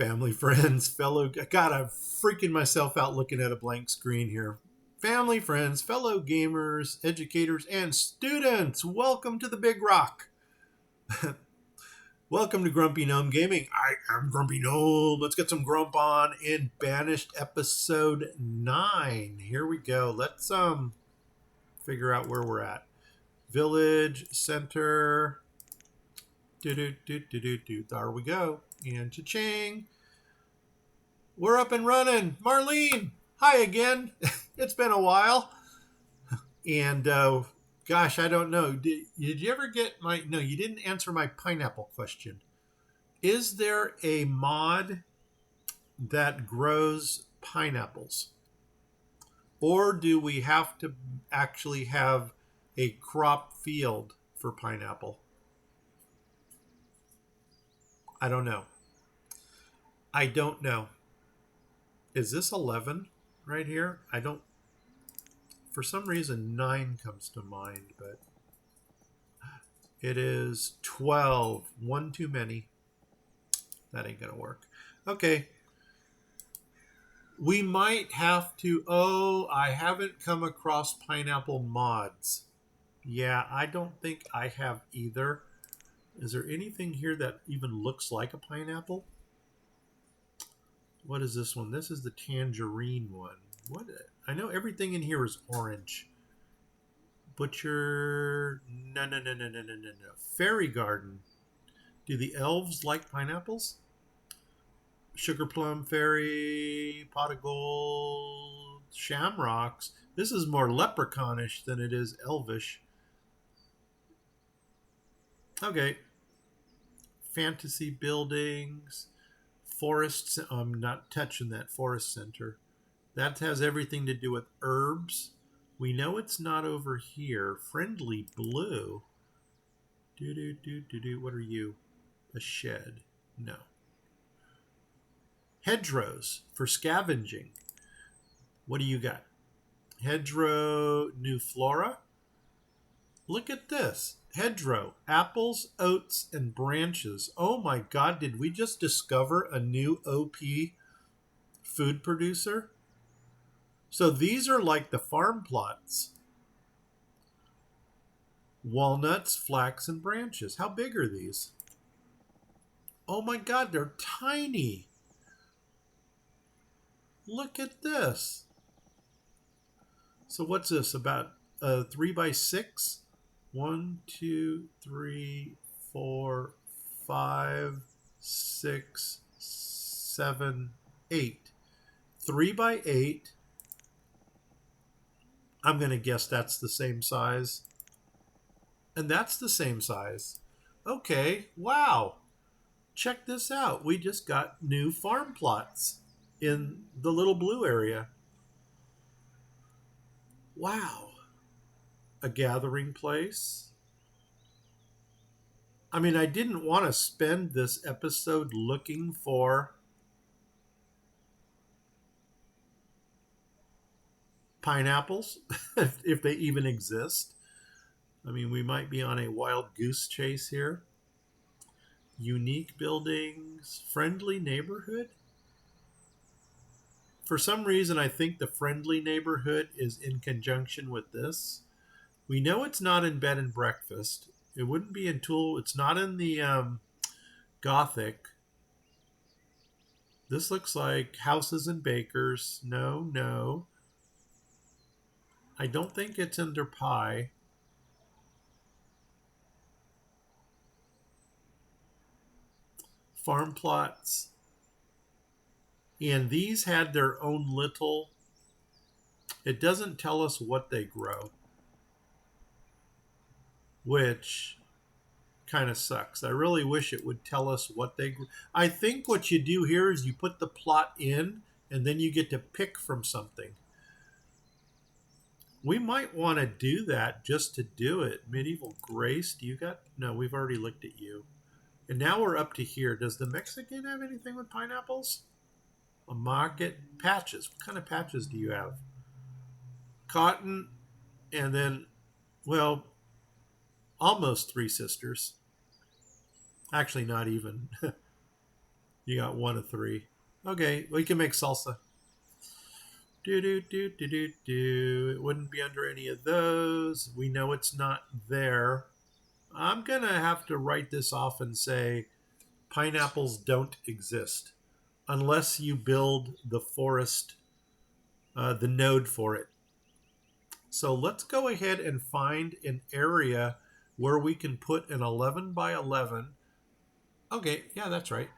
Family, friends, fellow. God, I'm freaking myself out looking at a blank screen here. Family, friends, fellow gamers, educators, and students, welcome to the Big Rock. Welcome to Grumpy Gnome Gaming. I am Grumpy Gnome. Let's get some grump on in Banished episode 9. Here we go. Let's figure out where we're at. Village, center. There we go. And cha-ching. We're up and running. Marlene, hi again. It's been a while. And gosh, I don't know. Did you ever get my... No, you didn't answer my pineapple question. Is there a mod that grows pineapples? Or do we have to actually have a crop field for pineapple? I don't know. Is this 11 right here? I don't... For some reason, 9 comes to mind, but it is 12. One too many. That ain't going to work. Okay. We might have to... Oh, I haven't come across pineapple mods. Yeah, I don't think I have either. Is there anything here that even looks like a pineapple? What is this one? This is the tangerine one. What? I know everything in here is orange. Butcher. No. Fairy garden. Do the elves like pineapples? Sugar plum fairy. Pot of gold. Shamrocks. This is more leprechaunish than it is elvish. Okay. Fantasy buildings. Forests. I'm not touching that forest center. That has everything to do with herbs. We know it's not over here. Friendly blue. What are you? A shed. No. Hedgerows for scavenging. What do you got? Hedgerow, new flora. Look at this. Hedgerow, apples, oats, and branches. Oh my God, did we just discover a new OP food producer? So these are like the farm plots. Walnuts, flax, and branches. How big are these? Oh my God, they're tiny. Look at this. So what's this, about 3 by 6? 1, 2, 3, 4, 5, 6, 7, 8. 3 by 8. I'm going to guess that's the same size. And that's the same size. Okay, wow. Check this out. We just got new farm plots in the little blue area. Wow. A gathering place. I mean, I didn't want to spend this episode looking for pineapples, if they even exist. I mean, we might be on a wild goose chase here. Unique buildings, friendly neighborhood. For some reason, I think the friendly neighborhood is in conjunction with this. We know it's not in bed and breakfast. It wouldn't be in Tool. It's not in the Gothic. This looks like houses and bakers. No. I don't think it's under pie. Farm plots. And these had their own little... It doesn't tell us what they grow, which kind of sucks. I really wish it would tell us what they grow. I think what you do here is you put the plot in, and then you get to pick from something. We might want to do that just to do it. Medieval Grace, do you got... No, we've already looked at you. And now we're up to here. Does the Mexican have anything with pineapples? A market. Patches. What kind of patches do you have? Cotton, and then, well, almost Three Sisters. Actually, not even. You got 1 of 3. Okay, we can make salsa. It wouldn't be under any of those. We know it's not there. I'm going to have to write this off and say pineapples don't exist unless you build the forest, the node for it. So let's go ahead and find an area where we can put an 11 by 11. Okay, yeah, that's right.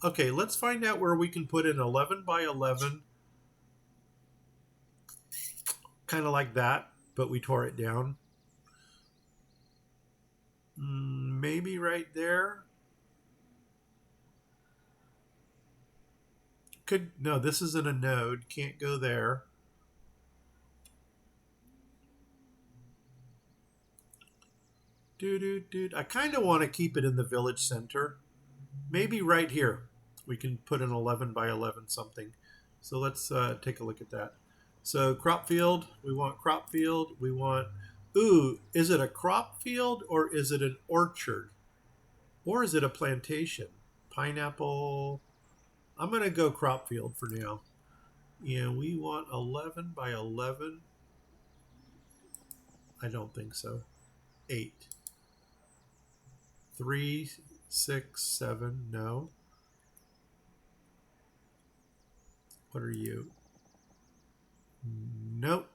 Okay, let's find out where we can put an 11 by 11, kind of like that, but we tore it down. Maybe right there. No, this isn't a node. Can't go there. I kind of want to keep it in the village center. Maybe right here we can put an 11 by 11 something. So let's take a look at that. So crop field, we want crop field. We want, ooh, is it a crop field or is it an orchard? Or is it a plantation? Pineapple. I'm going to go crop field for now. And we want 11 by 11. I don't think so. 8. 3, 6, 7. No. What are you? Nope.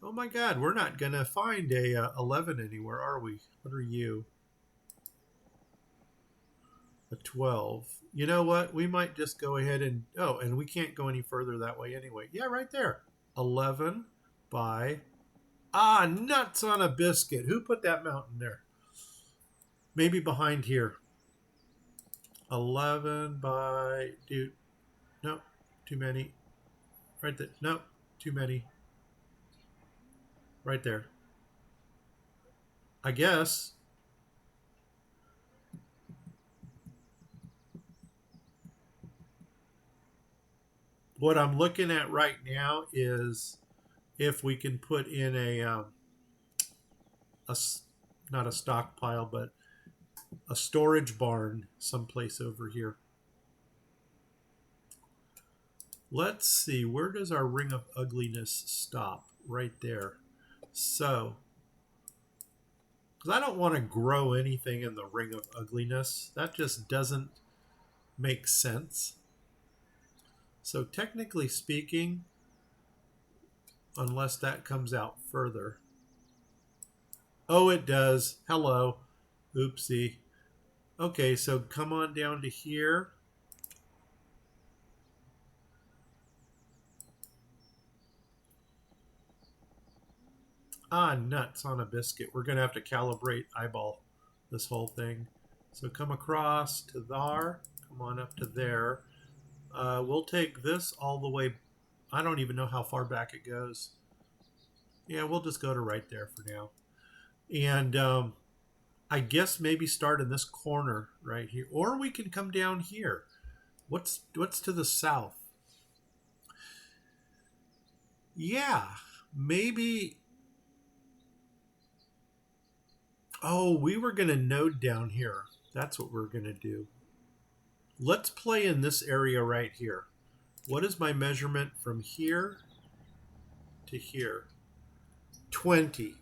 Oh my God, we're not going to find a 11 anywhere, are we? What are you? A 12. You know what? We might just go ahead and, oh, and we can't go any further that way anyway. Yeah, right there. 11 by, nuts on a biscuit. Who put that mountain there? Maybe behind here. 11 by, dude. Nope, too many. Right there. Nope, too many. Right there. I guess. What I'm looking at right now is if we can put in not a stockpile, but a storage barn someplace over here. Let's see, where does our ring of ugliness stop? Right there. So, because I don't want to grow anything in the ring of ugliness. That just doesn't make sense. So technically speaking, unless that comes out further. Oh, it does. Hello. Oopsie. Okay, so come on down to here. Nuts on a biscuit. We're going to have to calibrate eyeball this whole thing. So come across to there. Come on up to there. We'll take this all the way. I don't even know how far back it goes. Yeah, we'll just go to right there for now. And I guess maybe start in this corner right here. Or we can come down here. What's to the south? Yeah, maybe. Oh, we were going to node down here. That's what we're going to do. Let's play in this area right here. What is my measurement from here to here? 20.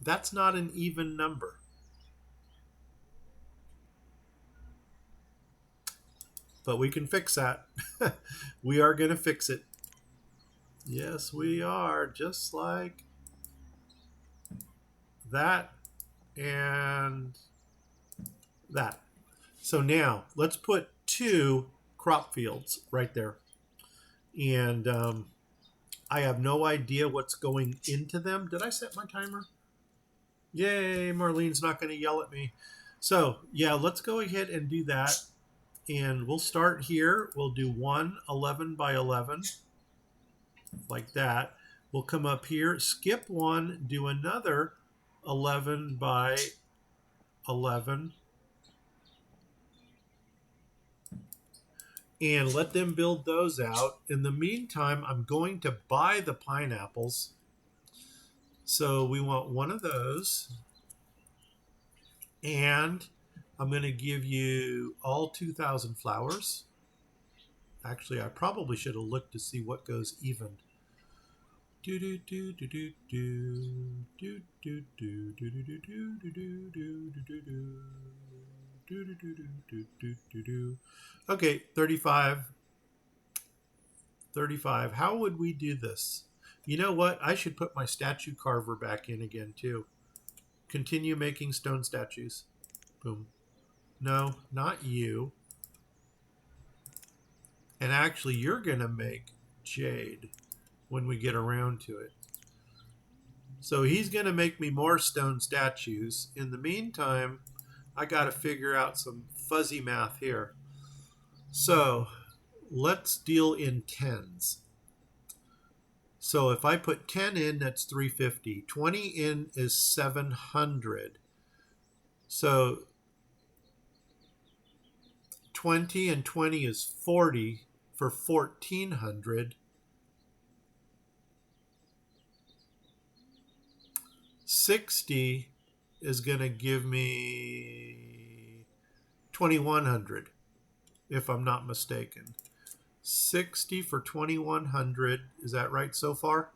That's not an even number. But we can fix that. We are going to fix it. Yes, we are. Just like that and that. So now let's put 2 crop fields right there. And I have no idea what's going into them. Did I set my timer? Yay, Marlene's not going to yell at me. So yeah, let's go ahead and do that. And we'll start here. We'll do 1 11 by 11 like that. We'll come up here, skip 1, do another 11 by 11. And let them build those out. In the meantime, I'm going to buy the pineapples. So we want one of those. And I'm going to give you all 2,000 flowers. Actually, I probably should have looked to see what goes even. Do do do do do do do do do do do do do do do do do do. Okay, 35. 35. How would we do this? You know what? I should put my statue carver back in again too. Continue making stone statues. Boom. No, not you. And actually, you're going to make jade when we get around to it. So he's going to make me more stone statues. In the meantime, I got to figure out some fuzzy math here. So let's deal in tens. So if I put 10 in, that's 350. 20 in is 700. So 20 and 20 is 40 for 1,400. 60 is going to give me 2,100, if I'm not mistaken. 60 for 2,100. Is that right so far?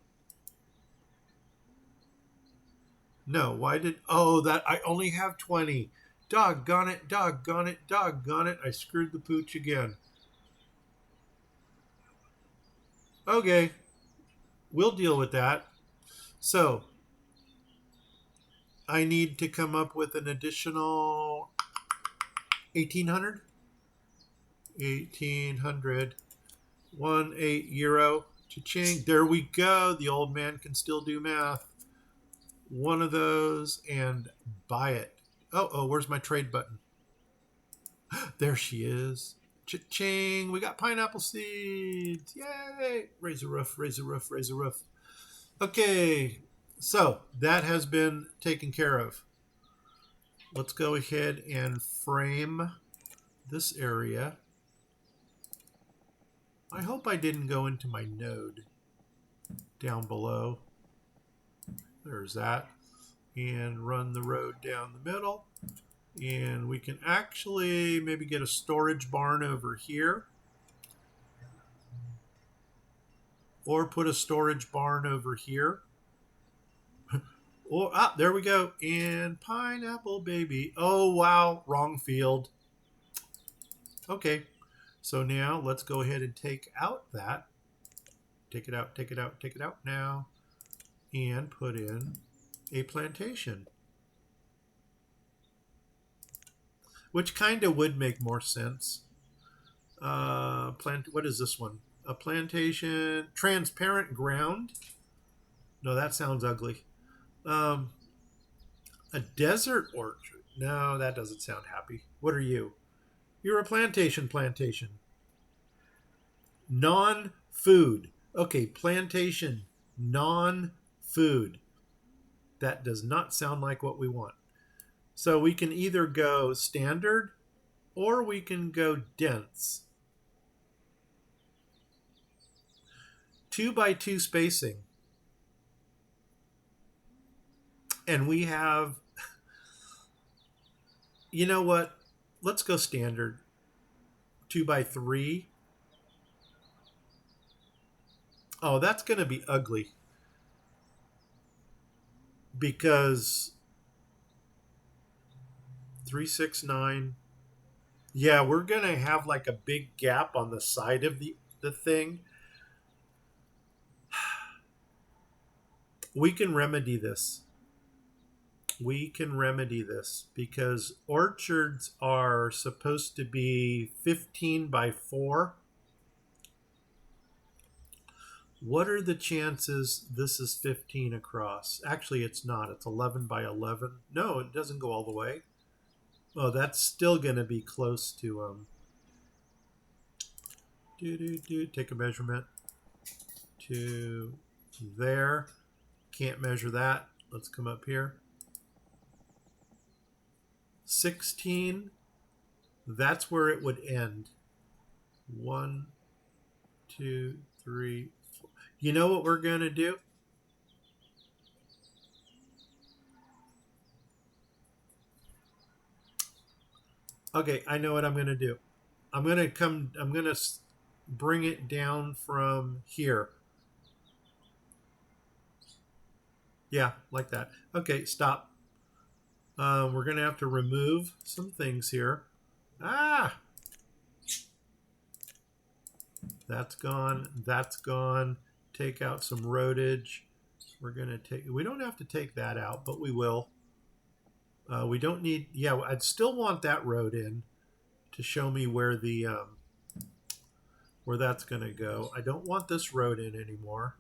No, why did... Oh, that I only have 20. Doggone it, doggone it, doggone it. I screwed the pooch again. Okay, we'll deal with that. So, I need to come up with an additional 1,800. 1,800. 1 euro. Cha-ching. There we go. The old man can still do math. One of those and buy it. Oh, where's my trade button? There she is. Cha-ching. We got pineapple seeds. Yay. Raise a roof, raise a roof, raise a roof. Okay. So that has been taken care of. Let's go ahead and frame this area. I hope I didn't go into my node down below. There's that. And run the road down the middle. And we can actually maybe get a storage barn over here. Or put a storage barn over here. Oh, there we go. And pineapple baby. Oh, wow. Wrong field. Okay. So now let's go ahead and take out that. Take it out, take it out, take it out now. And put in a plantation. Which kind of would make more sense. What is this one? A plantation. Transparent ground. No, that sounds ugly. A desert orchard. No, that doesn't sound happy. What are you? You're a plantation. Non-food. Okay, plantation. Non-food. That does not sound like what we want. So we can either go standard or we can go dense. 2x2 spacing. And we have, you know what? Let's go standard. 2x3. Oh, that's going to be ugly. Because 3, 6, 9. Yeah, we're going to have like a big gap on the side of the thing. We can remedy this. We can remedy this because orchards are supposed to be 15x4. What are the chances this is 15 across? Actually, it's not. It's 11x11. No, it doesn't go all the way. Oh, that's still going to be close to take a measurement to there. Can't measure that. Let's come up here. 16. That's where it would end. 1, 2, 3, 4. You know what we're going to do? Okay, I know what I'm going to do. I'm going to bring it down from here. Yeah, like that. Okay, stop. We're going to have to remove some things here. Ah, that's gone. That's gone. Take out some roadage. We're going to take, we don't have to take that out, but we will. We don't need, yeah, I'd still want that road in to show me where the, where that's going to go. I don't want this road in anymore.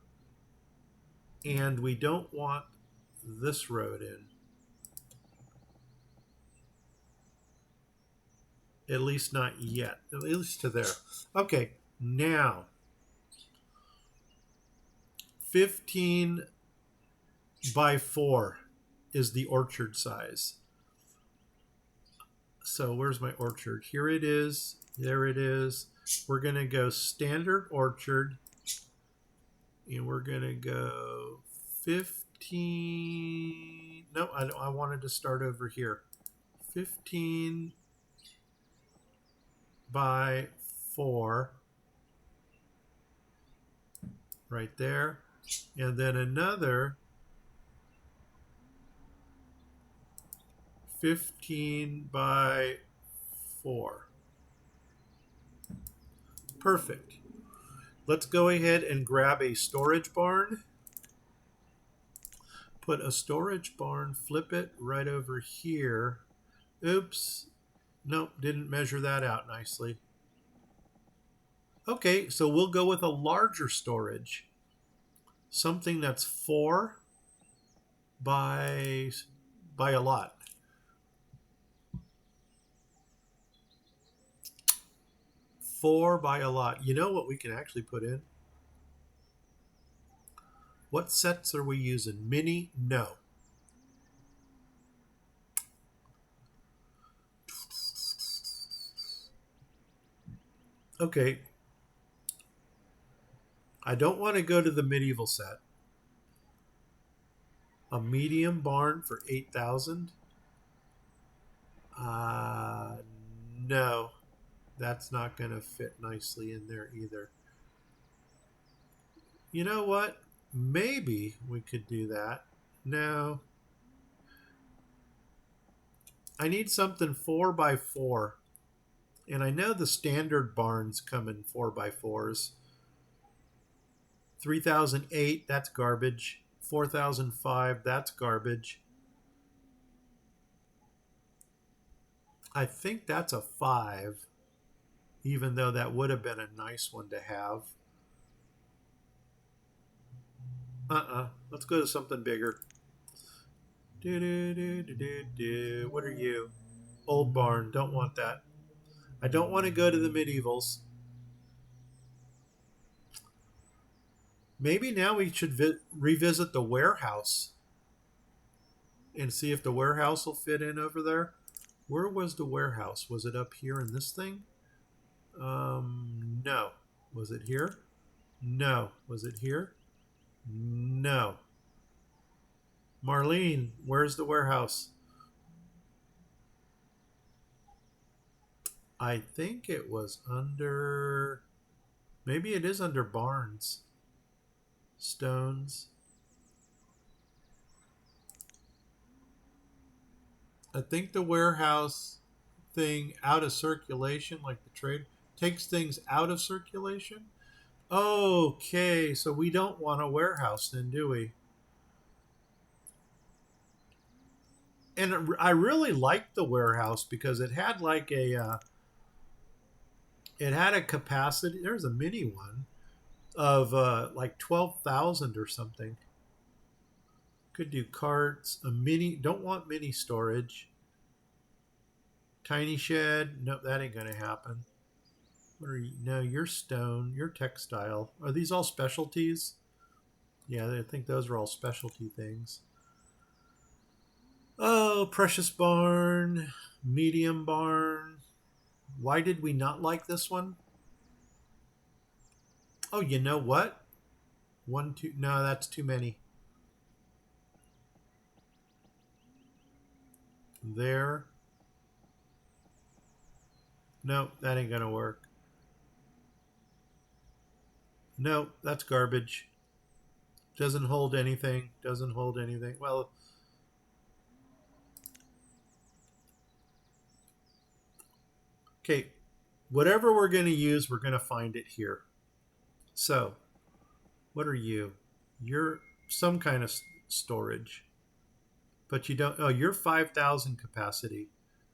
And we don't want this road in. At least not yet. At least to there. Okay, now 15 by 4 is the orchard size. So where's my orchard? Here it is. There it is. We're going to go standard orchard. And we're going to go 15. No, I wanted to start over here. 15 by 4. Right there. And then another 15 by 4. Perfect. Let's go ahead and grab a storage barn. Put a storage barn, flip it right over here. Oops. Nope, didn't measure that out nicely. Okay, so we'll go with a larger storage. Something that's 4 by a lot. 4 by a lot. You know what we can actually put in? What sets are we using? Mini? No. Okay. I don't want to go to the medieval set. A medium barn for 8,000? No. That's not going to fit nicely in there either. You know what? Maybe we could do that. No. I need something 4 by 4. And I know the standard barns come in 4 by 4s. 3008, that's garbage. 4005, that's garbage. I think that's a 5, even though that would have been a nice one to have. Let's go to something bigger. What are you? Old barn. Don't want that. I don't want to go to the medievals. Maybe now we should revisit the warehouse and see if the warehouse will fit in over there. Where was the warehouse? Was it up here in this thing? No. Was it here? No. Was it here? No. Marlene, where's the warehouse? I think it was under... Maybe it is under barns. Stones. I think the warehouse thing out of circulation, like the trade, takes things out of circulation. Okay, so we don't want a warehouse then, do we? And I really liked the warehouse because it had like a it had a capacity. There's a mini one of like 12,000 or something. Could do carts. A mini. Don't want mini storage. Tiny shed. Nope, that ain't gonna happen. What are you? No, you're stone. You're textile. Are these all specialties? Yeah, I think those are all specialty things. Oh, precious barn, medium barn. Why did we not like this one? Oh, you know what? 1, 2. No, that's too many. There. Nope, that ain't gonna work. Nope, that's garbage. Doesn't hold anything. Doesn't hold anything. Well, okay. Whatever we're going to use, we're going to find it here. So, what are you? You're some kind of storage, but you don't. Oh, you're 5,000 capacity.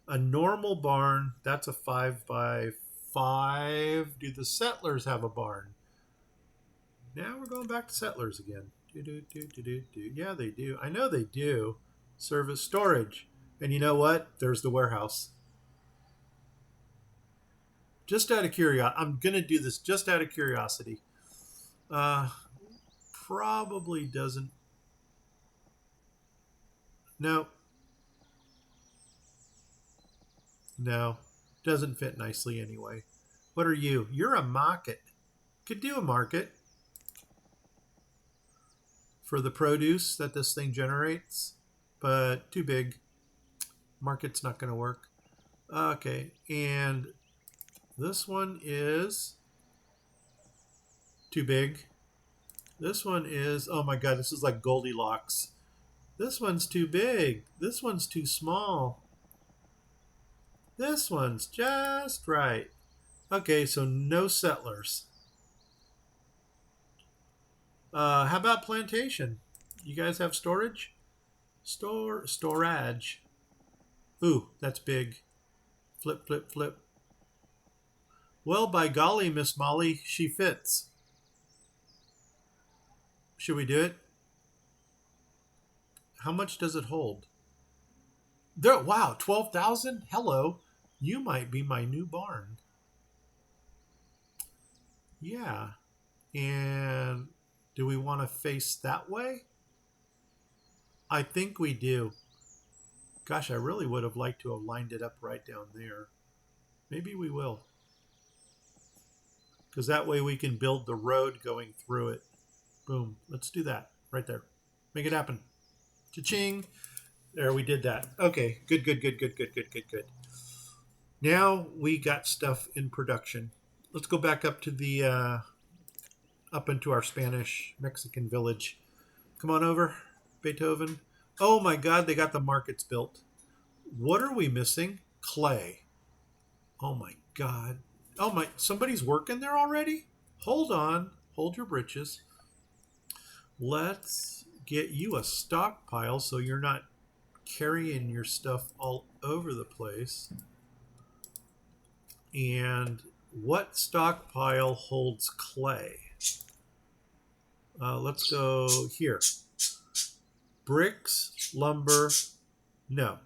A normal barn, that's a 5 by 5. Do the settlers have a barn? Now we're going back to settlers again. Yeah, they do. I know they do. Service storage. And you know what? There's the warehouse. Just out of curiosity, I'm going to do this just out of curiosity. Uh, Probably doesn't. No, no. Doesn't fit nicely anyway. What are you? You're a market. Could do a market for the produce that this thing generates, but too big. Market's not going to work. Okay, and this one is too big. This one is, oh my god, this is like Goldilocks. This one's too big. This one's too small. This one's just right. Okay, so no settlers. How about plantation? You guys have storage? Storage. Ooh, that's big. Flip, flip, flip. Well, by golly, Miss Molly, she fits. Should we do it? How much does it hold? There, wow, 12,000? Hello. You might be my new barn. Yeah. And do we want to face that way? I think we do. Gosh, I really would have liked to have lined it up right down there. Maybe we will. Because that way we can build the road going through it. Boom. Let's do that right there. Make it happen. Cha-ching. There, we did that. Okay. Good, good, good, good, good, good, good, good. Now we got stuff in production. Let's go back up to the up into our Spanish Mexican village. Come on over, Beethoven. Oh my God, they got the markets built. What are we missing? Clay. Oh my God. Oh my, somebody's working there already? Hold on. Hold your britches. Let's get you a stockpile so you're not carrying your stuff all over the place. And what stockpile holds clay? Let's go here. Bricks, lumber, no.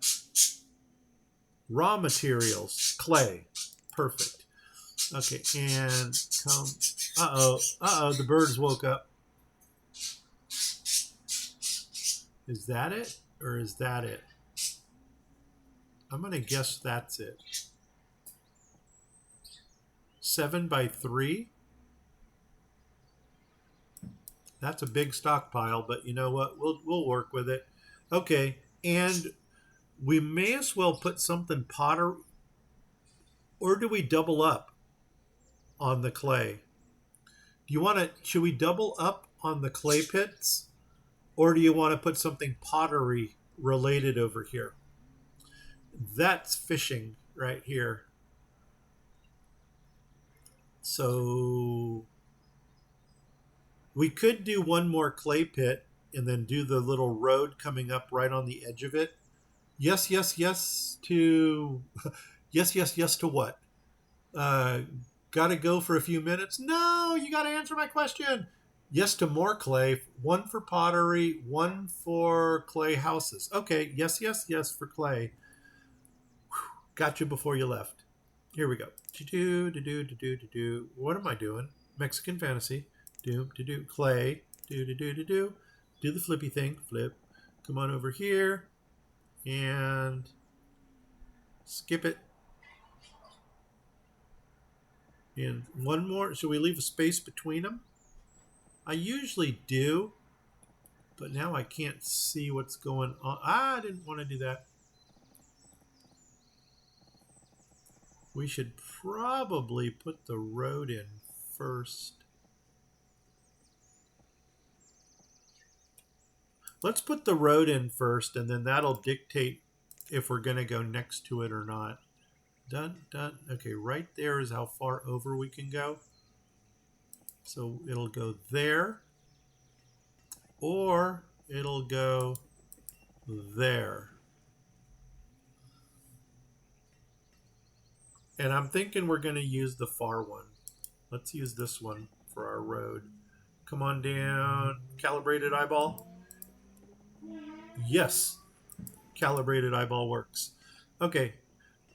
Raw materials, clay. Perfect. Okay, and come. Uh-oh, the birds woke up. Is that it? Or is that it? I'm going to guess that's it. 7 by 3. That's a big stockpile, but you know what? We'll work with it. Okay, and we may as well put something pottery, or do we double up on the clay? Do you want to? Should we double up on the clay pits, or do you want to put something pottery related over here? That's fishing right here. So we could do one more clay pit and then do the little road coming up right on the edge of it. Yes, yes, yes to yes, yes, yes to what? Gotta go for a few minutes? No, you gotta answer my question. Yes to more clay. One for pottery, one for clay houses. Okay, yes, yes, yes for clay. Whew, got you before you left. Here we go. What am I doing? Mexican fantasy. Do clay. Do the flippy thing. Flip. Come on over here and skip it. And one more. Should we leave a space between them? I usually do, but now I can't see what's going on. I didn't want to do that. We should probably put the road in first. Let's put the road in first, and then that'll dictate if we're going to go next to it or not. Done, done. Okay, right there is how far over we can go. So it'll go there, or it'll go there. And I'm thinking we're going to use the far one. Let's use this one for our road. Come on down. Calibrated eyeball. Yes. Calibrated eyeball works. Okay.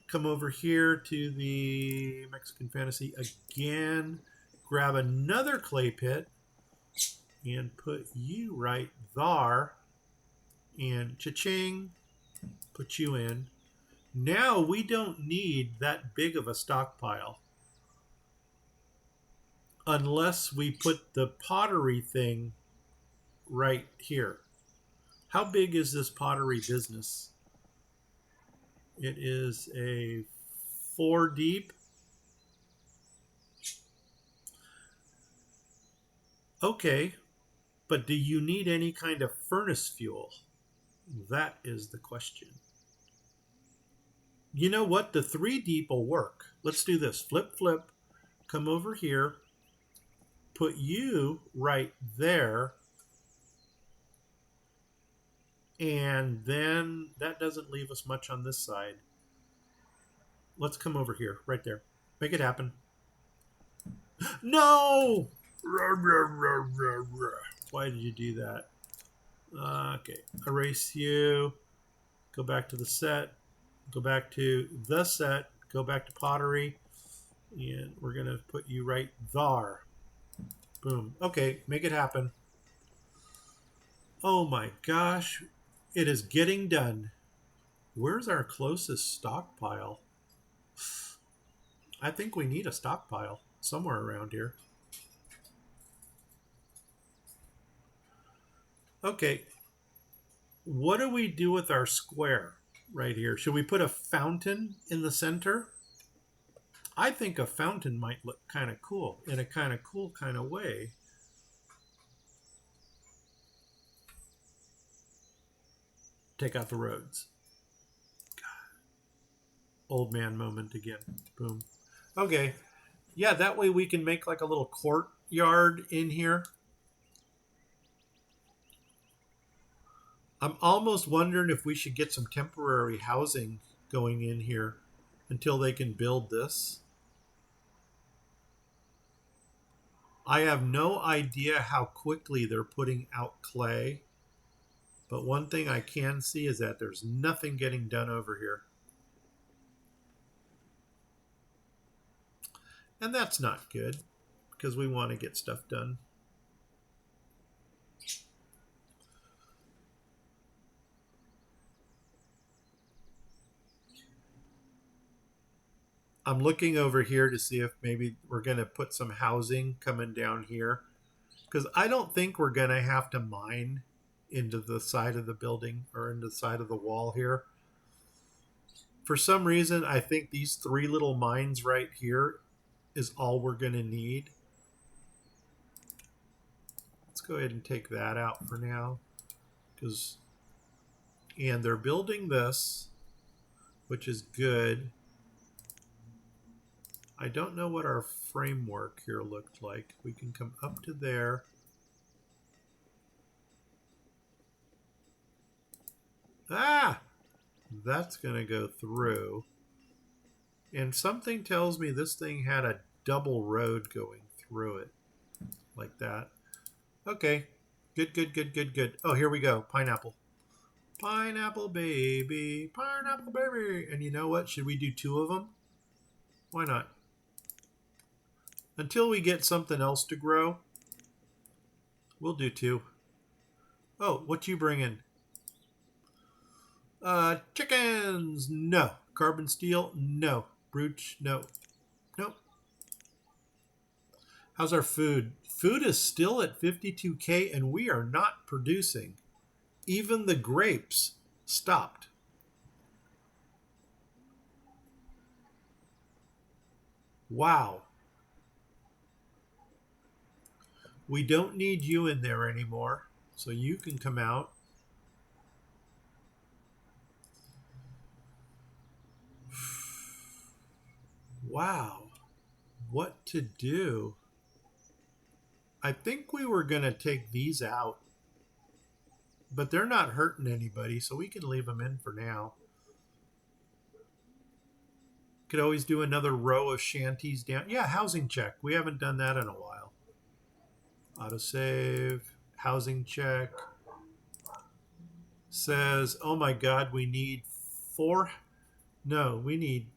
Come over here to the Mexican Fantasy again. Grab another clay pit and put you right there. And cha-ching. Put you in. Now we don't need that big of a stockpile. Unless we put the pottery thing right here. How big is this pottery business? It is a 4 deep. Okay, but do you need any kind of furnace fuel? That is the question. You know what? The 3 deep will work. Let's do this. Flip, flip. Come over here. Put you right there. And then that doesn't leave us much on this side. Let's come over here, right there. Make it happen. No! Why did you do that? Okay, erase you. Go back to the set. Go back to the set. Go back to pottery. And we're going to put you right there. Boom. Okay, make it happen. Oh my gosh. It is getting done. Where's our closest stockpile? I think we need a stockpile somewhere around here. Okay. What do we do with our square right here? Should we put a fountain in the center? I think a fountain might look kind of cool in a kind of cool kind of way. Take out the roads. God. Old man moment again. Boom. Okay. Yeah, that way we can make like a little courtyard in here. I'm almost wondering if we should get some temporary housing going in here until they can build this. I have no idea how quickly they're putting out clay. But one thing I can see is that there's nothing getting done over here. And that's not good because we want to get stuff done. I'm looking over here to see if maybe we're going to put some housing coming down here. Because I don't think we're going to have to mine into the side of the building or into the side of the wall here. For some reason, I think these 3 little mines right here is all we're going to need. Let's go ahead and take that out for now. And they're building this, which is good. I don't know what our framework here looked like. We can come up to there. Ah! That's going to go through. And something tells me this thing had a double road going through it. Like that. Okay. Good, good, good, good, good. Oh, here we go. Pineapple. Pineapple baby. Pineapple baby. And you know what? Should we do 2 of them? Why not? Until we get something else to grow, we'll do 2. Oh, what you bringing? Chickens, no. Carbon steel, no. Brooch, no. Nope. How's our food? Food is still at 52K and we are not producing. Even the grapes stopped. Wow. We don't need you in there anymore. So you can come out. Wow. What to do? I think we were going to take these out, but they're not hurting anybody, so we can leave them in for now. Could always do another row of shanties down. Yeah, housing check. We haven't done that in a while. Autosave, housing check. Says, oh my God, we need 4. No, we need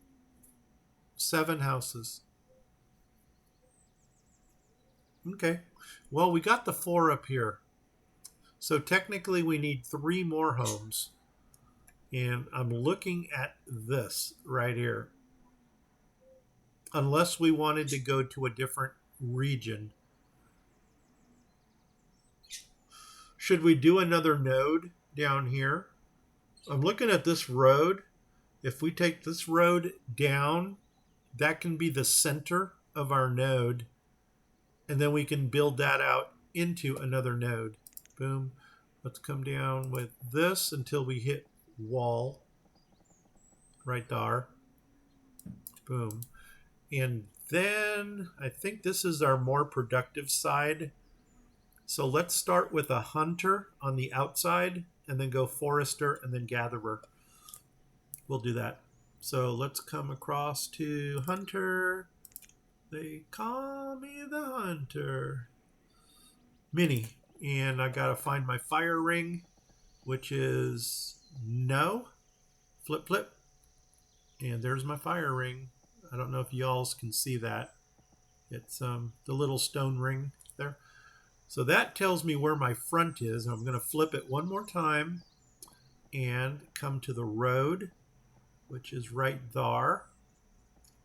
7 houses. Okay. Well, we got the 4 up here. So technically we need 3 more homes. And I'm looking at this right here. Unless we wanted to go to a different region. Should we do another node down here? I'm looking at this road. If we take this road down, that can be the center of our node. And then we can build that out into another node. Boom. Let's come down with this until we hit wall. Right there. Boom. And then I think this is our more productive side. So let's start with a hunter on the outside and then go forester and then gatherer. We'll do that. So let's come across to hunter. They call me the hunter. Mini. And I got to find my fire ring, which is no. Flip, flip. And there's my fire ring. I don't know if y'all can see that. It's the little stone ring there. So that tells me where my front is. I'm going to flip it one more time and come to the road, which is right there,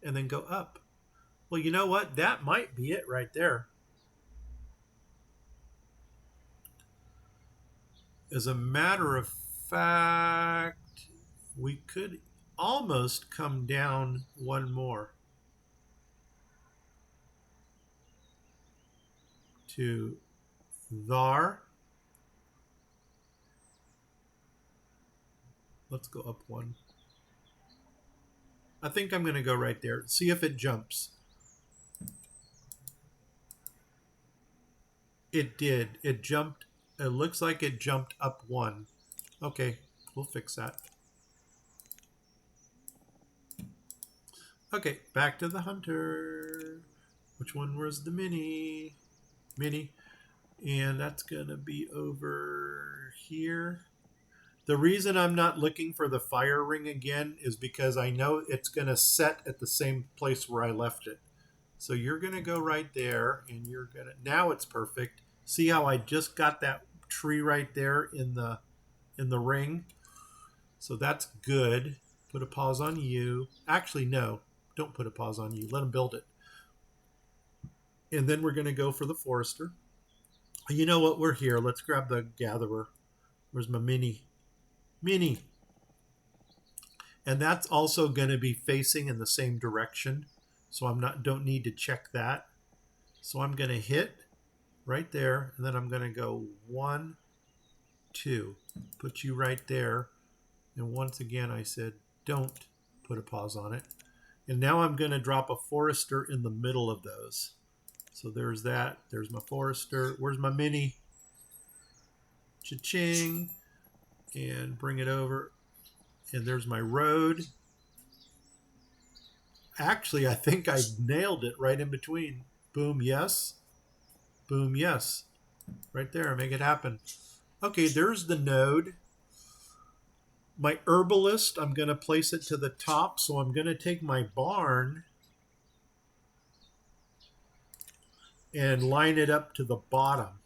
and then go up. Well, you know what? That might be it right there. As a matter of fact, we could almost come down one more to there. Let's go up one. I think I'm going to go right there. See if it jumps. It did. It jumped. It looks like it jumped up one. Okay, we'll fix that. Okay, back to the hunter. Which one was the mini? Mini. And that's going to be over here. The reason I'm not looking for the fire ring again is because I know it's going to set at the same place where I left it. So you're going to go right there, and you're going to, now it's perfect. See how I just got that tree right there in the ring? So that's good. Put a pause on you. Actually, no, don't put a pause on you. Let them build it. And then we're going to go for the forester. You know what? We're here. Let's grab the gatherer. Where's my mini? Mini. And that's also going to be facing in the same direction. So don't need to check that. So I'm going to hit right there, and then I'm going to go 1, 2. Put you right there. And once again, I said, don't put a pause on it. And now I'm going to drop a forester in the middle of those. So there's that. There's my forester. Where's my mini? Cha-ching. And bring it over. And there's my road. Actually, I think I nailed it right in between. Boom, yes. Boom, yes. Right there, make it happen. Okay, there's the node. My herbalist, I'm going to place it to the top. So I'm going to take my barn and line it up to the bottom.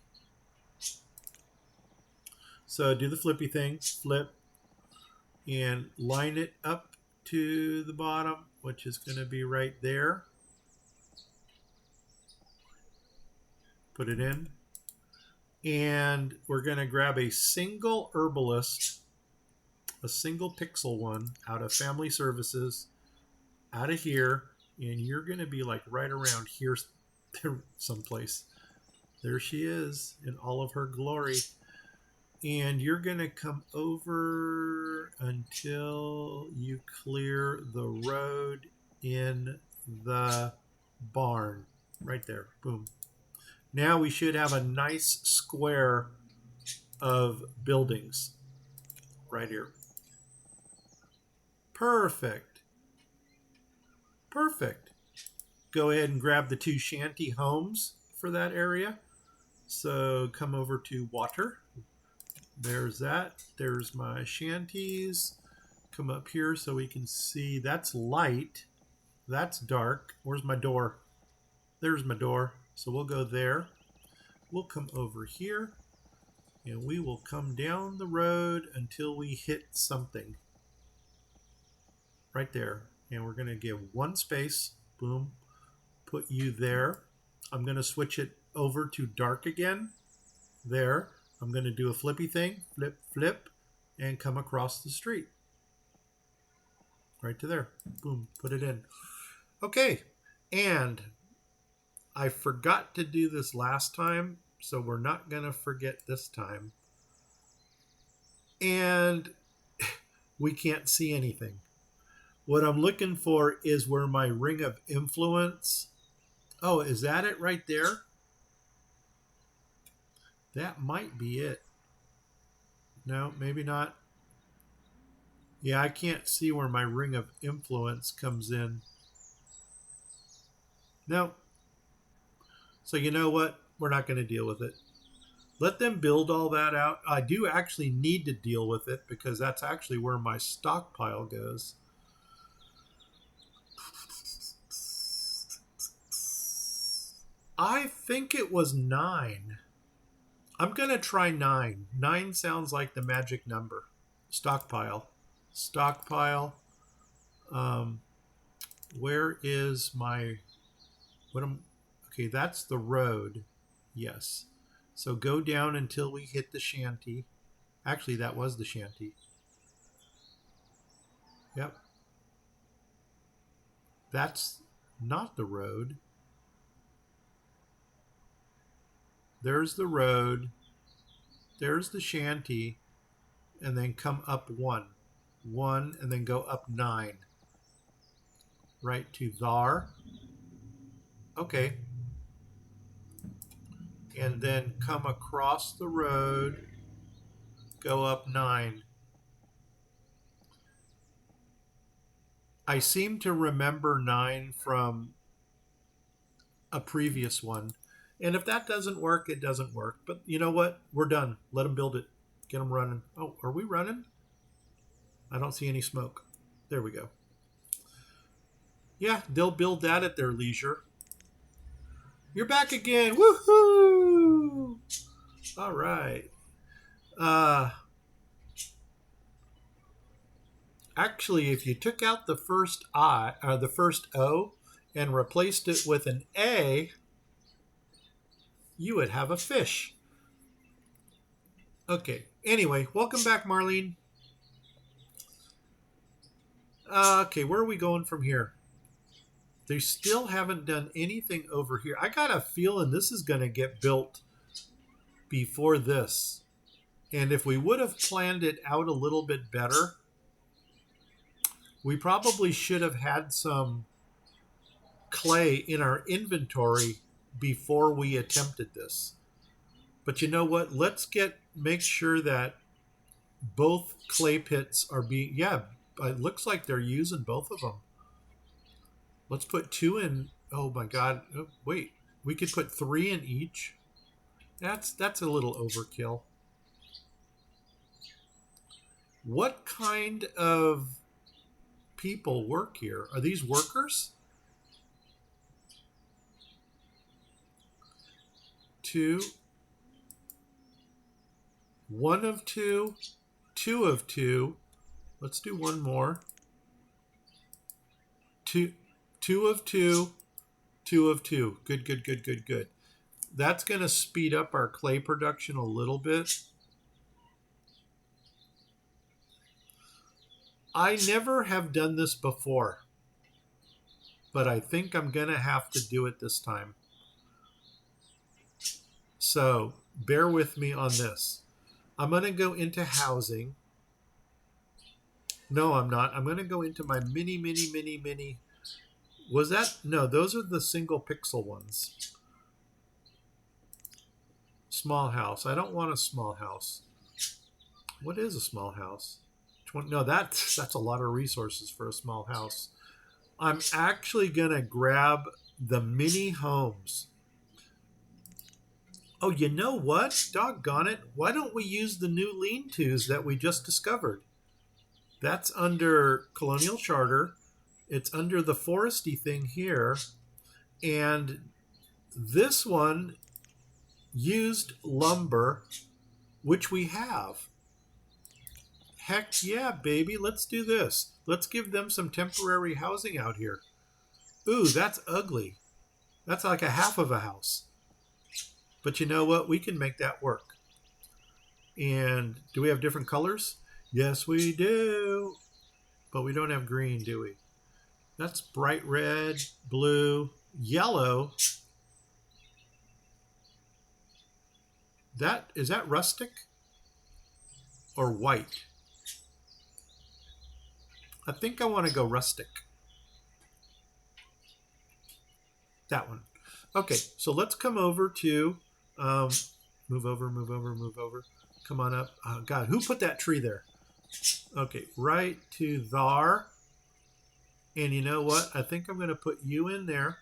So do the flippy thing, flip, and line it up to the bottom, which is going to be right there. Put it in. And we're going to grab a single herbalist, a single pixel one out of family services, out of here, And you're going to be like right around here someplace. There she is in all of her glory. And you're going to come over until you clear the road in the barn. Right there. Boom. Now we should have a nice square of buildings right here. Perfect. Perfect. Go ahead and grab the 2 shanty homes for that area. So come over to water. There's that. There's my shanties. Come up here so we can see. That's light. That's dark. Where's my door? There's my door. So we'll go there. We'll come over here. And we will come down the road until we hit something. Right there. And we're going to give 1 space. Boom. Put you there. I'm going to switch it over to dark again. There. I'm going to do a flippy thing. Flip, flip. And come across the street. Right to there. Boom. Put it in. Okay. And I forgot to do this last time, so we're not going to forget this time. And we can't see anything. What I'm looking for is where my ring of influence. Oh, is that it right there? That might be it. No, maybe not. Yeah, I can't see where my ring of influence comes in. No. So you know what? We're not going to deal with it. Let them build all that out. I do actually need to deal with it because that's actually where my stockpile goes. I think it was 9. I'm going to try 9. 9 sounds like the magic number. Stockpile. Stockpile. Where is my... Okay, that's the road. Yes. So go down until we hit the shanty. Actually, that was the shanty. Yep. That's not the road. There's the road. There's the shanty. And then come up 1. 1 and then go up 9. Right to there. Okay. And then come across the road. Go up 9. I seem to remember 9 from a previous one. And if that doesn't work, it doesn't work. But you know what? We're done. Let them build it. Get them running. Oh, are we running? I don't see any smoke. There we go. Yeah, they'll build that at their leisure. You're back again. Woohoo! All right. Actually, if you took out the first the first O, and replaced it with an A, you would have a fish. Okay. Anyway, welcome back, Marlene. Okay, where are we going from here? They still haven't done anything over here. I got a feeling this is going to get built before this. And if we would have planned it out a little bit better, we probably should have had some clay in our inventory before we attempted this. But you know what? Let's make sure that both clay pits are being... Yeah, it looks like they're using both of them. Let's put 2 in. Oh my God. Oh, wait, we could put 3 in each. That's a little overkill. What kind of people work here? Are these workers? 2. 1 of 2. 2 of 2. Let's do one more. 2 of 2. 2 of 2. Good, good, good, good, good. That's going to speed up our clay production a little bit. I never have done this before. but I think I'm going to have to do it this time. So bear with me on this. I'm going to go into housing. No, I'm not. I'm going to go into my mini. Was that? No, those are the single pixel ones. Small house. I don't want a small house. What is a small house? 20, no, that's a lot of resources for a small house. I'm actually going to grab the mini homes. Oh, you know what? Doggone it. Why don't we use the new lean-tos that we just discovered? That's under Colonial Charter. It's under the foresty thing here. And this one used lumber, which we have. Heck yeah, baby. Let's do this. Let's give them some temporary housing out here. Ooh, that's ugly. That's like a half of a house. But you know what? We can make that work. And do we have different colors? Yes, we do. But we don't have green, do we? That's bright red, blue, yellow. Is that rustic or white? I think I want to go rustic. That one. Okay, so let's come over to move over. Come on up. Oh, God, who put that tree there? Okay, right to there. And you know what? I think I'm going to put you in there.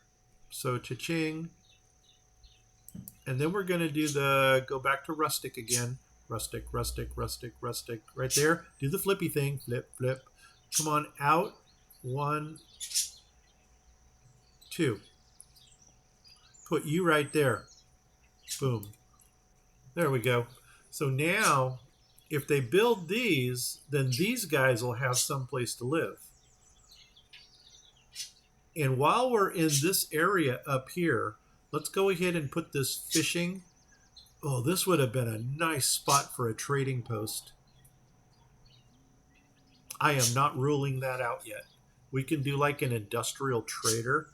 So cha-ching. And then we're going to do go back to rustic again. Rustic. Right there. Do the flippy thing. Flip. Come on out. 1, 2. Put you right there. Boom. There we go. So now, if they build these, then these guys will have someplace to live. And while we're in this area up here, let's go ahead and put this fishing. Oh, this would have been a nice spot for a trading post. I am not ruling that out yet. We can do like an industrial trader.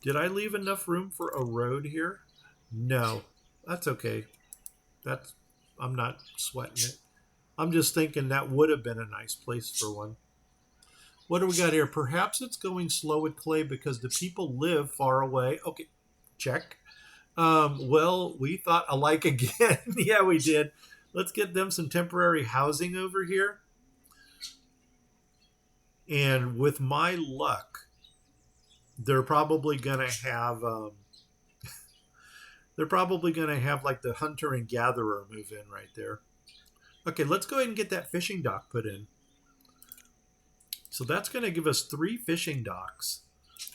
Did I leave enough room for a road here? No, that's okay. I'm not sweating it. I'm just thinking that would have been a nice place for one. What do we got here? Perhaps it's going slow with clay because the people live far away. Okay, check. Well, we thought alike again. Yeah, we did. Let's get them some temporary housing over here. And with my luck, they're probably gonna have like the hunter and gatherer move in right there. Okay, let's go ahead and get that fishing dock put in. So that's going to give us 3 fishing docks,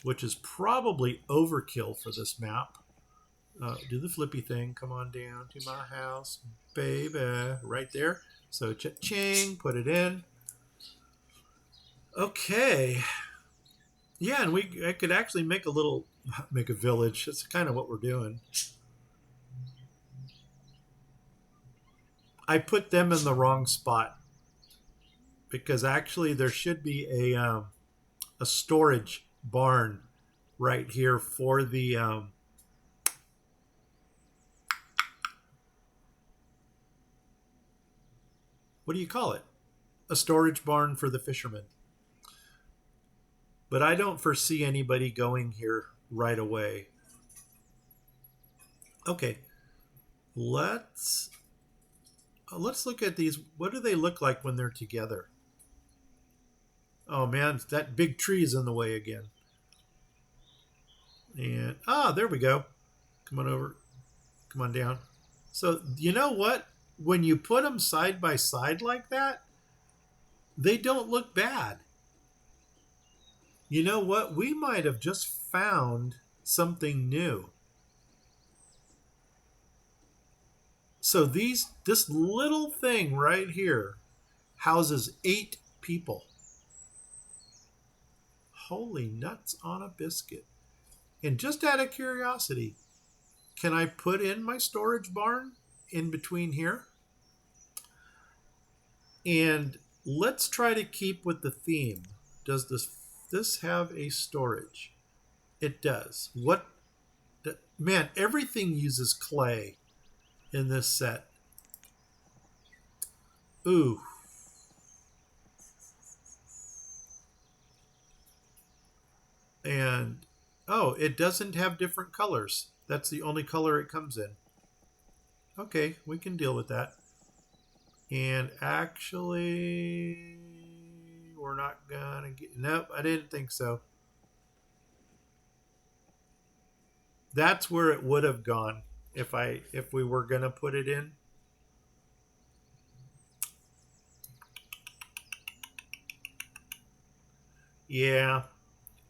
which is probably overkill for this map. Do the flippy thing. Come on down to my house, baby. Right there. So cha-ching, put it in. Okay. Yeah, and I could actually make a village. That's kind of what we're doing. I put them in the wrong spot because actually there should be a storage barn right here for the what do you call it? A storage barn for the fishermen. But I don't foresee anybody going here right away. Okay, let's look at these. What do they look like when they're together? Oh man, that big tree is in the way again. And there we go. Come on over. Come on down. So you know what? When you put them side by side like that, they don't look bad. You know what? We might have just found something new. So this little thing right here houses 8 people. Holy nuts on a biscuit. And just out of curiosity, can I put in my storage barn in between here? And let's try to keep with the theme. Does this have a storage? It does. What? Man, everything uses clay in this set. Ooh. And, oh, it doesn't have different colors. That's the only color it comes in. Okay, we can deal with that. And actually, we're not gonna get, nope, I didn't think so. That's where it would have gone if we were gonna put it in. Yeah,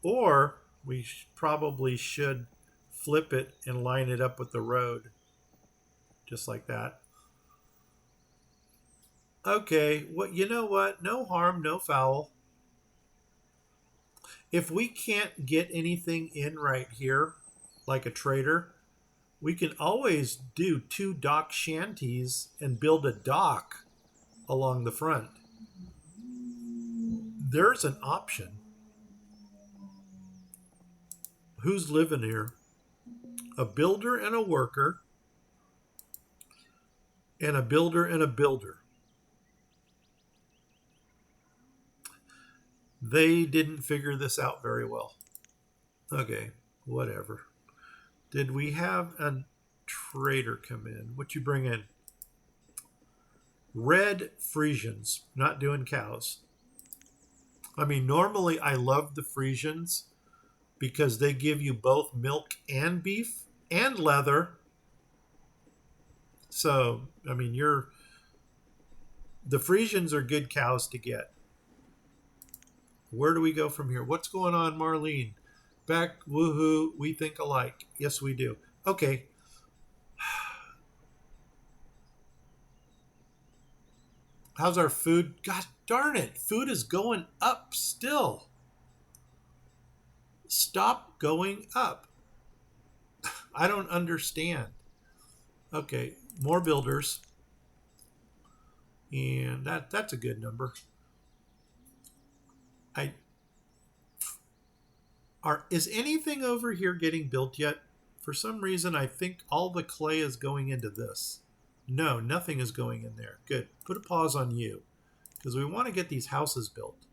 or we probably should flip it and line it up with the road, just like that. Okay, well, you know what? No harm, no foul. If we can't get anything in right here, like a trader, we can always do 2 dock shanties and build a dock along the front. There's an option. Who's living here? A builder and a worker, and a builder and a builder. They didn't figure this out very well. Okay, whatever. Did we have a trader come in? What you bring in? Red Frisians, not doing cows. I mean, normally I love the Frisians because they give you both milk and beef and leather. So, I mean, the Frisians are good cows to get. Where do we go from here? What's going on, Marlene? Back, woohoo, we think alike. Yes, we do. Okay. How's our food? God darn it. Food is going up still. Stop going up. I don't understand. Okay, more builders. And that's a good number. Is anything over here getting built yet? For some reason, I think all the clay is going into this. No, nothing is going in there. Good. Put a pause on you, because we want to get these houses built.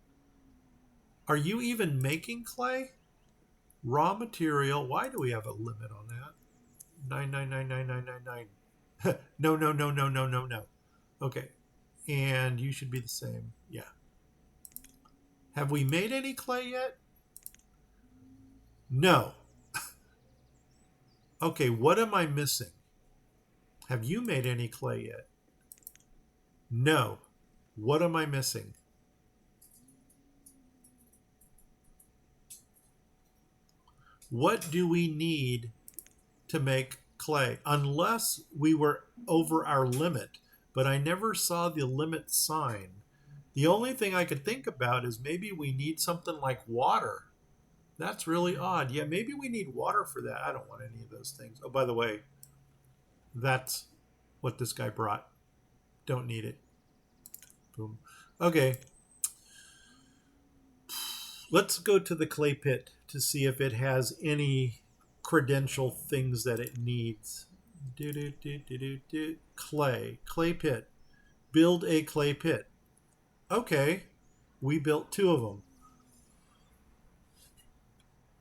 Are you even making clay? Raw material. Why do we have a limit on that? 9999999. No, no, no, no, no, no, no. Okay. And you should be the same. Yeah. Have we made any clay yet? No. Okay, what am I missing? Have you made any clay yet? No. What am I missing? What do we need to make clay? Unless we were over our limit, but I never saw the limit sign. The only thing I could think about is maybe we need something like water. That's really odd. Yeah, maybe we need water for that. I don't want any of those things. Oh, by the way, that's what this guy brought. Don't need it. Boom. Okay. Let's go to the clay pit to see if it has any credential things that it needs. Clay pit. Build a clay pit. Okay. We built 2 of them.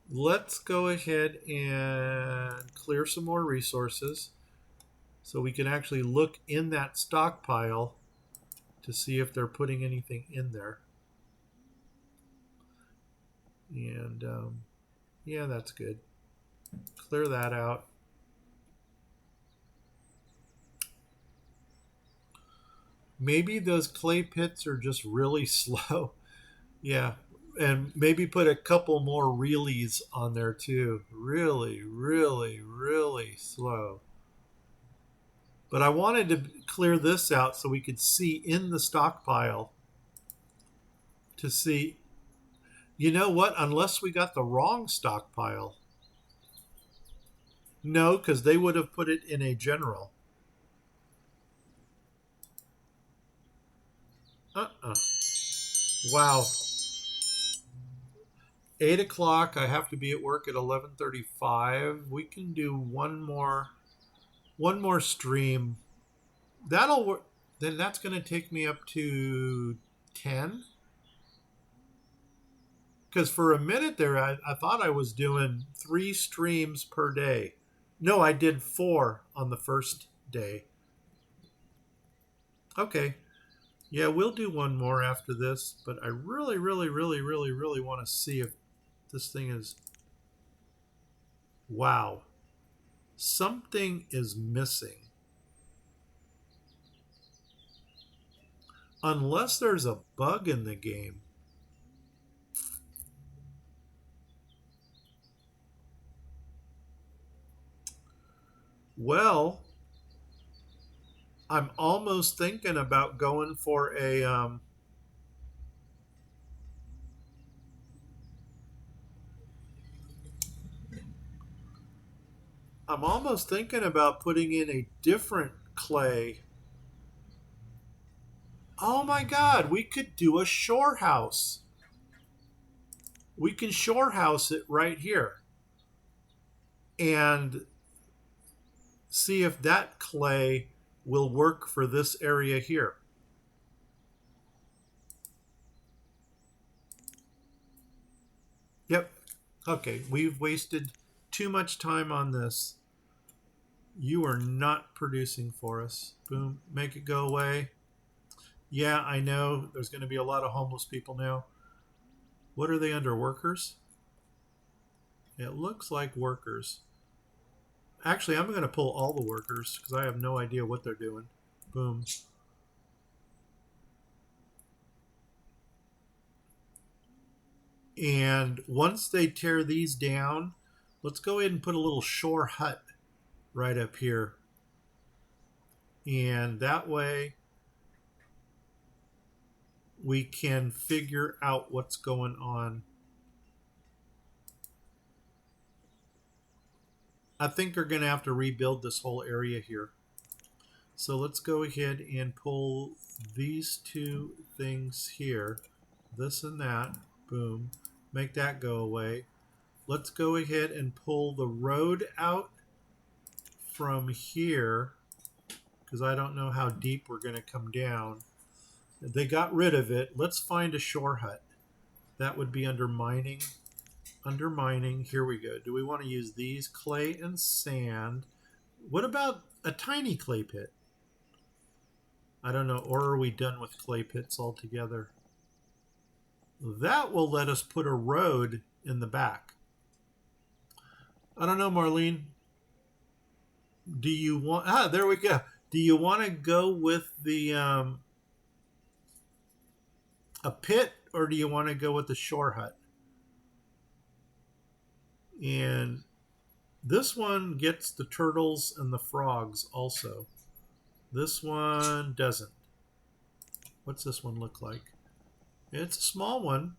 Let's go ahead and clear some more resources so we can actually look in that stockpile to see if they're putting anything in there. And yeah, that's good. Clear that out. Maybe those clay pits are just really slow. Yeah. And maybe put a couple more reelies on there too. Really, really, really slow. But I wanted to clear this out so we could see in the stockpile to see, you know what, unless we got the wrong stockpile. No, because they would have put it in a general. Wow. 8 o'clock. I have to be at work at 11:35. We can do one more stream. That'll work. Then that's going to take me up to 10. Because for a minute there, I thought I was doing 3 streams per day. No, I did 4 on the first day. Okay. Yeah, we'll do one more after this, but I really, really, really, really, really want to see if this thing is. Wow. Something is missing. Unless there's a bug in the game. Well, I'm almost thinking about going for a I'm almost thinking about putting in a different clay. Oh my god, we could do a shore house. We can shore house it right here and see if that clay will work for this area here. Yep. Okay, we've wasted too much time on this. You are not producing for us. Boom, make it go away. Yeah, I know there's going to be a lot of homeless people now. What are they under? Workers? It looks like workers. Actually, I'm going to pull all the workers because I have no idea what they're doing. Boom. And once they tear these down, let's go ahead and put a little shore hut right up here. And that way we can figure out what's going on. I think they're going to have to rebuild this whole area here. So let's go ahead and pull these 2 things here. This and that. Boom. Make that go away. Let's go ahead and pull the road out from here because I don't know how deep we're going to come down. They got rid of it. Let's find a shore hut. That would be under mining. Under mining. Here we go. Do we want to use these? Clay and sand. What about a tiny clay pit? I don't know. Or are we done with clay pits altogether? That will let us put a road in the back. I don't know, Marlene. Do you want... Ah, there we go. Do you want to go with the... a pit, or do you want to go with the shore hut? And this one gets the turtles and the frogs also. This one doesn't. What's this one look like? It's a small one.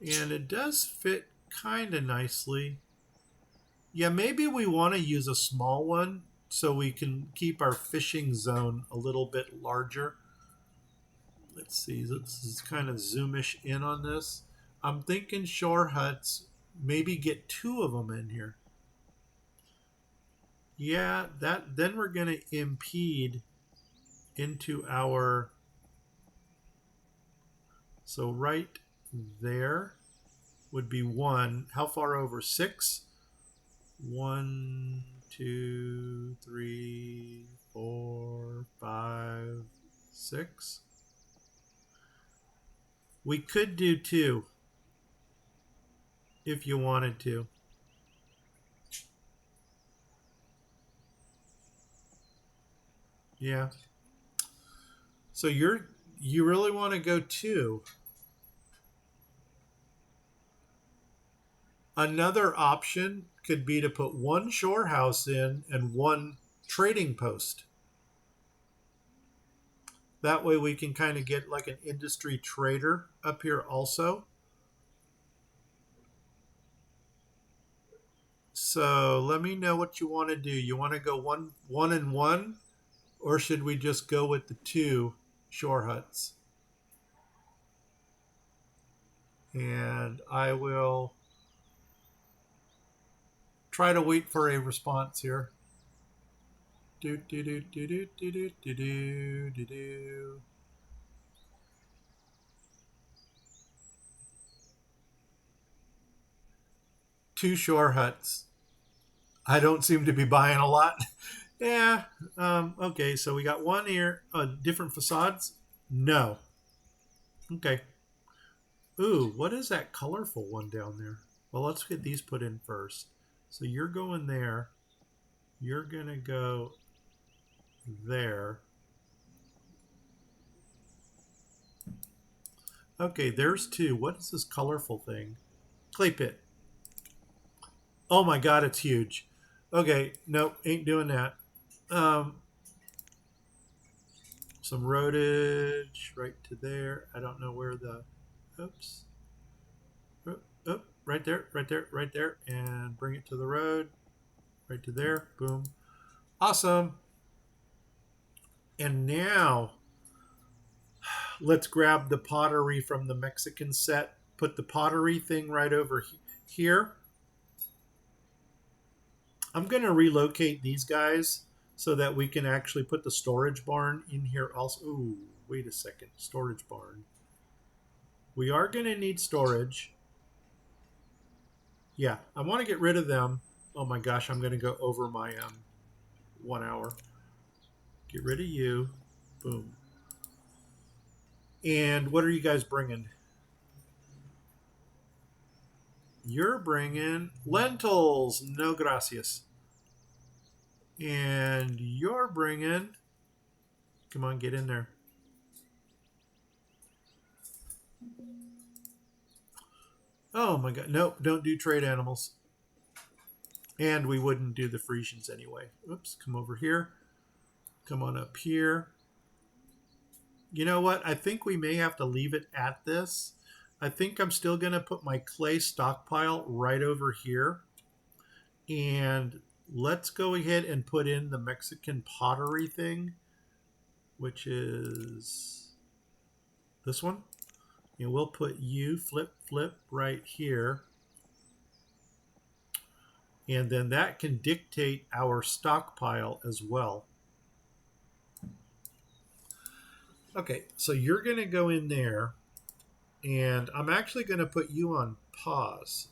And it does fit kind of nicely. Yeah, maybe we want to use a small one so we can keep our fishing zone a little bit larger. Let's see, let's kind of zoomish in on this. I'm thinking shore huts, maybe get 2 of them in here. Yeah, then we're going to impede into our... So right there would be 1. How far over? 6? 1, 2, 3, 4, 5, 6. We could do 2 if you wanted to. Yeah. So you really want to go 2. Another option could be to put 1 shore house in and 1 trading post. That way we can kind of get like an industry trader up here also. So let me know what you want to do. You want to go one and one, Or should we just go with the 2 shore huts? And I will try to wait for a response here. Do do do do do do do do do do do. Two shore huts. I don't seem to be buying a lot. Yeah. Okay. So we got one here. Different facades. No. Okay. Ooh, what is that colorful one down there? Well, let's get these put in first. So you're going there. You're gonna go there. Okay, there's 2. What is this colorful thing? Clay pit. Oh my god, it's huge. Okay, nope, ain't doing that. Some roadage right to there. I don't know where the... Oops. Oh, right there, right there, right there. And bring it to the road. Right to there. Boom. Awesome. And now, let's grab the pottery from the Mexican set. Put the pottery thing right over here. I'm going to relocate these guys so that we can actually put the storage barn in here also. Ooh, wait a second. Storage barn. We are going to need storage. Yeah, I want to get rid of them. Oh my gosh, I'm going to go over my 1 hour. Get rid of you. Boom. And what are you guys bringing? You're bringing lentils. No gracias. And you're bringing... Come on, get in there. Oh my god. Nope, don't do trade animals. And we wouldn't do the Frisians anyway. Oops, come over here. Come on up here. You know what? I think we may have to leave it at this. I think I'm still going to put my clay stockpile right over here. And let's go ahead and put in the Mexican pottery thing, which is this one. And we'll put you, flip, right here. And then that can dictate our stockpile as well. Okay, so you're going to go in there. And I'm actually going to put you on pause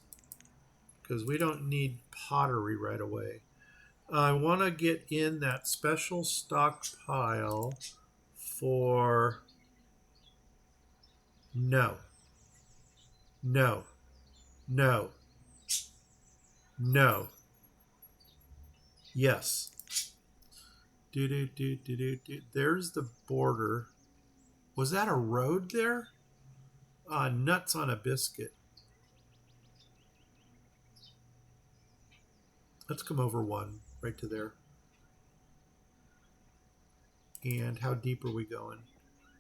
because we don't need pottery right away. I want to get in that special stockpile for no, no, no, no, yes. There's the border. Was that a road there? Nuts on a biscuit. Let's come over 1 right to there. And how deep are we going?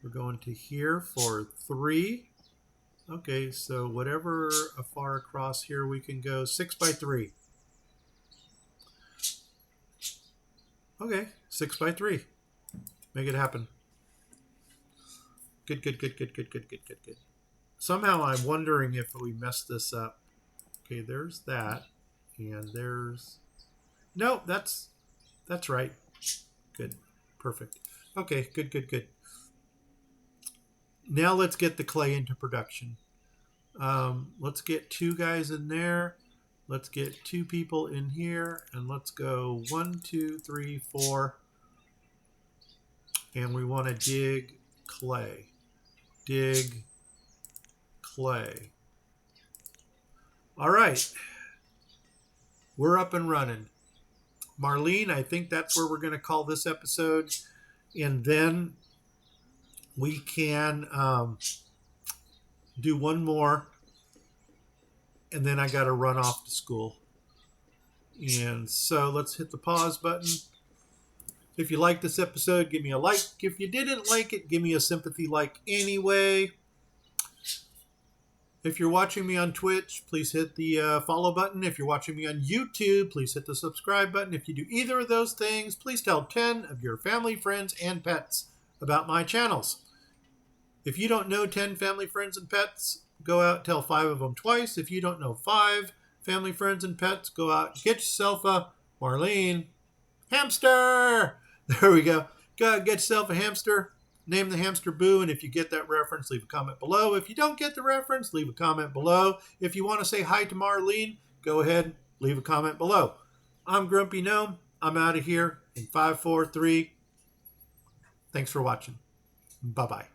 We're going to here for 3. Okay, so whatever far across here we can go. 6 by 3. Okay, 6 by 3. Make it happen. Good. Somehow I'm wondering if we messed this up. Okay, there's that. And there's... No, that's right. Good. Perfect. Okay, good. Now let's get the clay into production. Let's get 2 guys in there. Let's get 2 people in here. And let's go 1, 2, 3, 4. And we want to dig clay. Dig clay. All right. We're up and running. Marlene, I think that's where we're going to call this episode. And then we can do one more. And then I got to run off to school. And so let's hit the pause button. If you liked this episode, give me a like. If you didn't like it, give me a sympathy like anyway. If you're watching me on Twitch, please hit the follow button. If you're watching me on YouTube, please hit the subscribe button. If you do either of those things, please tell 10 of your family, friends, and pets about my channels. If you don't know 10 family, friends, and pets, go out, tell 5 of them twice. If you don't know 5 family, friends, and pets, go out, get yourself a Marlene hamster. There we go. Go out, get yourself a hamster. Name the hamster Boo, and if you get that reference, leave a comment below. If you don't get the reference, leave a comment below. If you want to say hi to Marlene, go ahead, leave a comment below. I'm Grumpy Gnome. I'm out of here in 5, 4, 3. Thanks for watching. Bye-bye.